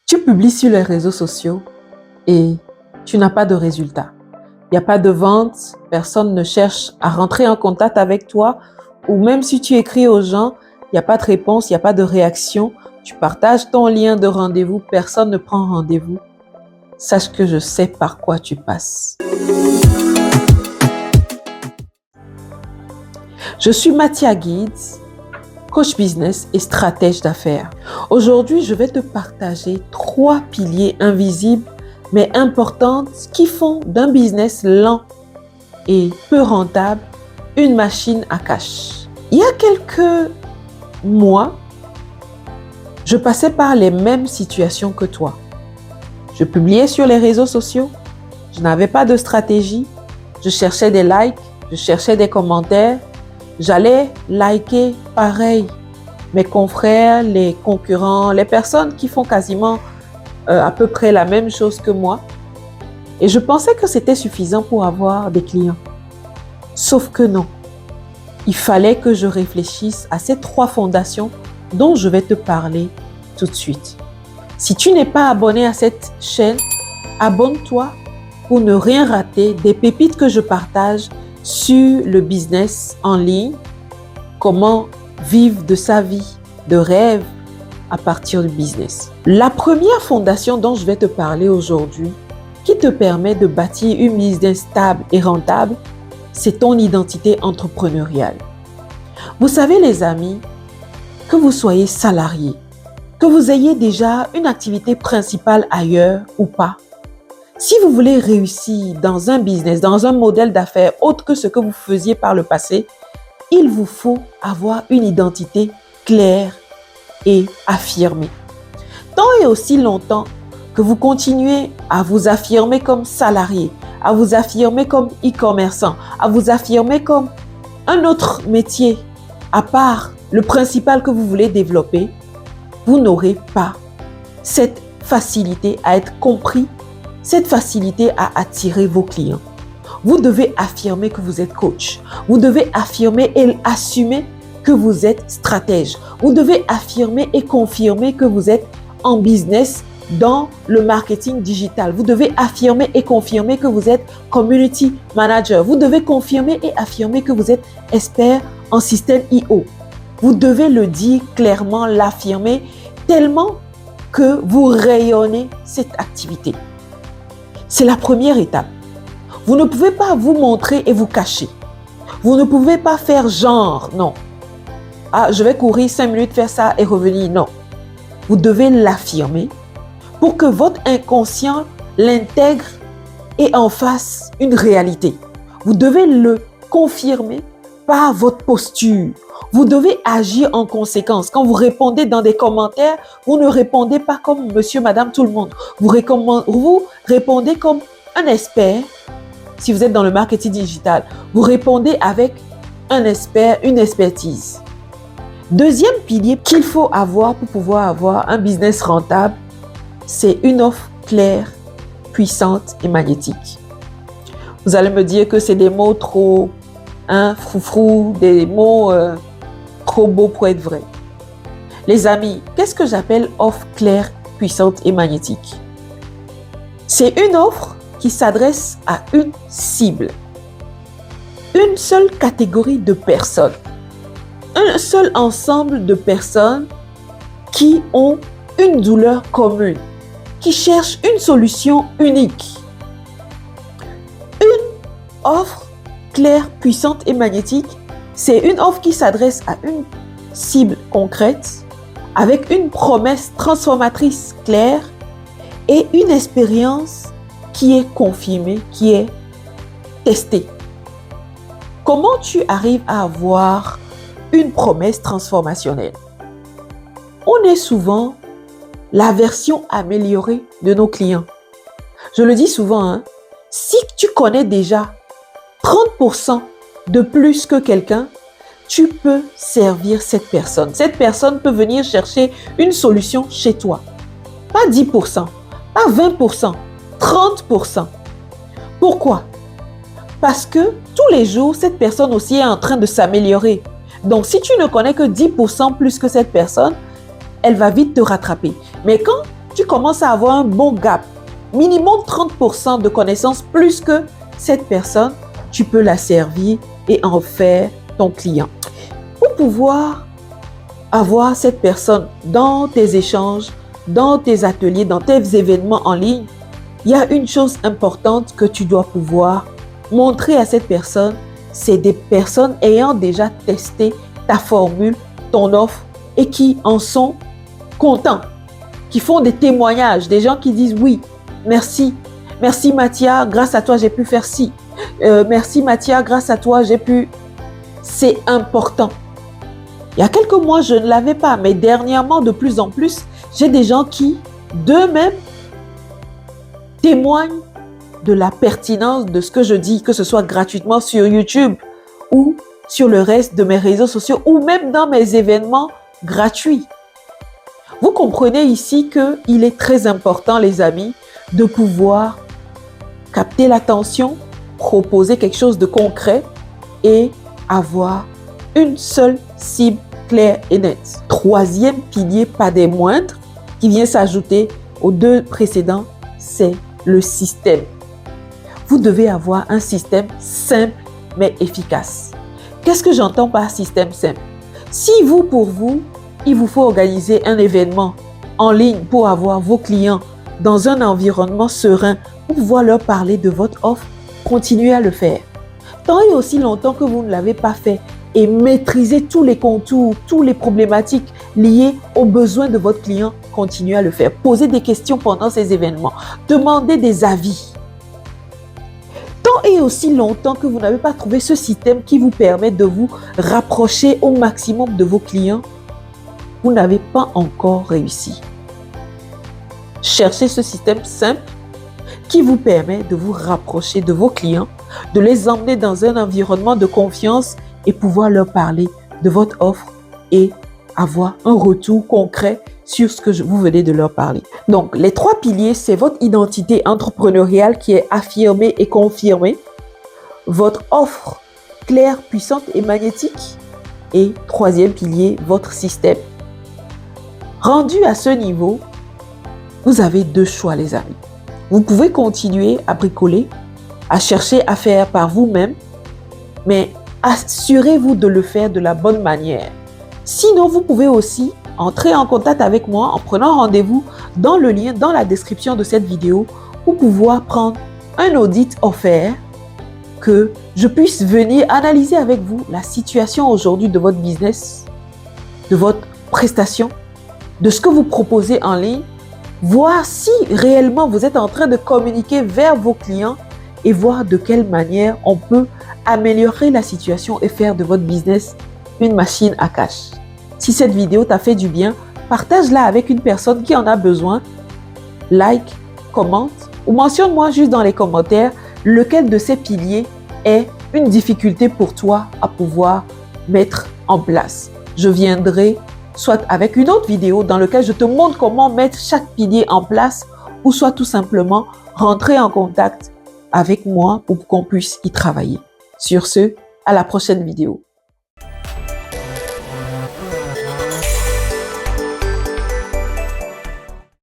Tu publies sur les réseaux sociaux et tu n'as pas de résultat. Il n'y a pas de vente, personne ne cherche à rentrer en contact avec toi, ou même si tu écris aux gens, il n'y a pas de réponse, il n'y a pas de réaction. Tu partages ton lien de rendez-vous, personne ne prend rendez-vous. Sache que je sais par quoi tu passes. Je suis Mathia Guides, coach business et stratège d'affaires. Aujourd'hui, je vais te partager 3 piliers invisibles mais importants qui font d'un business lent et peu rentable une machine à cash. Il y a quelques mois, je passais par les mêmes situations que toi. Je publiais sur les réseaux sociaux, je n'avais pas de stratégie, je cherchais des likes, je cherchais des commentaires, j'allais liker pareil mes confrères, les concurrents, les personnes qui font quasiment à peu près la même chose que moi. Et je pensais que c'était suffisant pour avoir des clients. Sauf que non. Il fallait que je réfléchisse à ces 3 fondations dont je vais te parler tout de suite. Si tu n'es pas abonné à cette chaîne, abonne-toi pour ne rien rater des pépites que je partage sur le business en ligne, comment vivre de sa vie de rêve à partir du business. La première fondation dont je vais te parler aujourd'hui, qui te permet de bâtir une business stable et rentable, c'est ton identité entrepreneuriale. Vous savez les amis, que vous soyez salarié, que vous ayez déjà une activité principale ailleurs ou pas, si vous voulez réussir dans un business, dans un modèle d'affaires autre que ce que vous faisiez par le passé, il vous faut avoir une identité claire et affirmée. Tant et aussi longtemps que vous continuez à vous affirmer comme salarié, à vous affirmer comme e-commerçant, à vous affirmer comme un autre métier à part le principal que vous voulez développer, vous n'aurez pas cette facilité à être compris, cette facilité à attirer vos clients. Vous devez affirmer que vous êtes coach. Vous devez affirmer et assumer que vous êtes stratège. Vous devez affirmer et confirmer que vous êtes en business dans le marketing digital. Vous devez affirmer et confirmer que vous êtes community manager. Vous devez confirmer et affirmer que vous êtes expert en système IO. Vous devez le dire clairement, l'affirmer tellement que vous rayonnez cette activité. C'est la première étape. Vous ne pouvez pas vous montrer et vous cacher. Vous ne pouvez pas faire genre, non. Ah, je vais courir 5 minutes, faire ça et revenir, non. Vous devez l'affirmer pour que votre inconscient l'intègre et en fasse une réalité. Vous devez le confirmer par votre posture. Vous devez agir en conséquence. Quand vous répondez dans des commentaires, vous ne répondez pas comme monsieur, madame, tout le monde. Vous répondez comme un expert. Si vous êtes dans le marketing digital, vous répondez avec un expert, une expertise. Deuxième pilier qu'il faut avoir pour pouvoir avoir un business rentable, c'est une offre claire, puissante et magnétique. Vous allez me dire que c'est des mots trop froufrou, des mots trop beaux pour être vrais. Les amis, qu'est-ce que j'appelle offre claire, puissante et magnétique? C'est une offre qui s'adresse à une cible, une seule catégorie de personnes, un seul ensemble de personnes qui ont une douleur commune, qui cherchent une solution unique. Une offre claire, puissante et magnétique, c'est une offre qui s'adresse à une cible concrète, avec une promesse transformatrice claire et une expérience qui est confirmée, qui est testée. Comment tu arrives à avoir une promesse transformationnelle? On est souvent la version améliorée de nos clients. Je le dis souvent, si tu connais déjà 30% de plus que quelqu'un, tu peux servir cette personne. Cette personne peut venir chercher une solution chez toi. Pas 10%, pas 20%, 30%. Pourquoi? Parce que tous les jours, cette personne aussi est en train de s'améliorer. Donc, si tu ne connais que 10% plus que cette personne, elle va vite te rattraper. Mais quand tu commences à avoir un bon gap, minimum 30% de connaissances plus que cette personne, tu peux la servir et en faire ton client. Pour pouvoir avoir cette personne dans tes échanges, dans tes ateliers, dans tes événements en ligne, il y a une chose importante que tu dois pouvoir montrer à cette personne, c'est des personnes ayant déjà testé ta formule, ton offre et qui en sont contents, qui font des témoignages, des gens qui disent oui, merci, merci Mathia, grâce à toi j'ai pu faire ci, merci Mathia, grâce à toi j'ai pu... C'est important. Il y a quelques mois, je ne l'avais pas, mais dernièrement, de plus en plus, j'ai des gens qui, d'eux-mêmes, témoignent de la pertinence de ce que je dis, que ce soit gratuitement sur YouTube ou sur le reste de mes réseaux sociaux ou même dans mes événements gratuits. Vous comprenez ici qu'il est très important, les amis, de pouvoir capter l'attention, proposer quelque chose de concret et avoir une seule cible claire et nette. Troisième pilier, pas des moindres, qui vient s'ajouter aux deux précédents, c'est le système. Vous devez avoir un système simple mais efficace. Qu'est-ce que j'entends par système simple? Si pour vous, il vous faut organiser un événement en ligne pour avoir vos clients dans un environnement serein, pour pouvoir leur parler de votre offre, continuez à le faire. Tant et aussi longtemps que vous ne l'avez pas fait et maîtrisez tous les contours, toutes les problématiques liées aux besoins de votre client, continuez à le faire. Posez des questions pendant ces événements. Demandez des avis. Tant et aussi longtemps que vous n'avez pas trouvé ce système qui vous permet de vous rapprocher au maximum de vos clients, vous n'avez pas encore réussi. Cherchez ce système simple qui vous permet de vous rapprocher de vos clients, de les emmener dans un environnement de confiance et pouvoir leur parler de votre offre et avoir un retour concret sur ce que vous venez de leur parler. Donc, les trois piliers, c'est votre identité entrepreneuriale qui est affirmée et confirmée, votre offre claire, puissante et magnétique et troisième pilier, votre système. Rendu à ce niveau, vous avez deux choix, les amis. Vous pouvez continuer à bricoler, à chercher à faire par vous-même, mais assurez-vous de le faire de la bonne manière. Sinon, vous pouvez aussi entrer en contact avec moi en prenant rendez-vous dans le lien dans la description de cette vidéo pour pouvoir prendre un audit offert, que je puisse venir analyser avec vous la situation aujourd'hui de votre business, de votre prestation, de ce que vous proposez en ligne, voir si réellement vous êtes en train de communiquer vers vos clients et voir de quelle manière on peut améliorer la situation et faire de votre business une machine à cash. Si cette vidéo t'a fait du bien, partage-la avec une personne qui en a besoin. Like, commente ou mentionne-moi juste dans les commentaires lequel de ces piliers est une difficulté pour toi à pouvoir mettre en place. Je viendrai soit avec une autre vidéo dans laquelle je te montre comment mettre chaque pilier en place ou soit tout simplement rentrer en contact avec moi pour qu'on puisse y travailler. Sur ce, à la prochaine vidéo.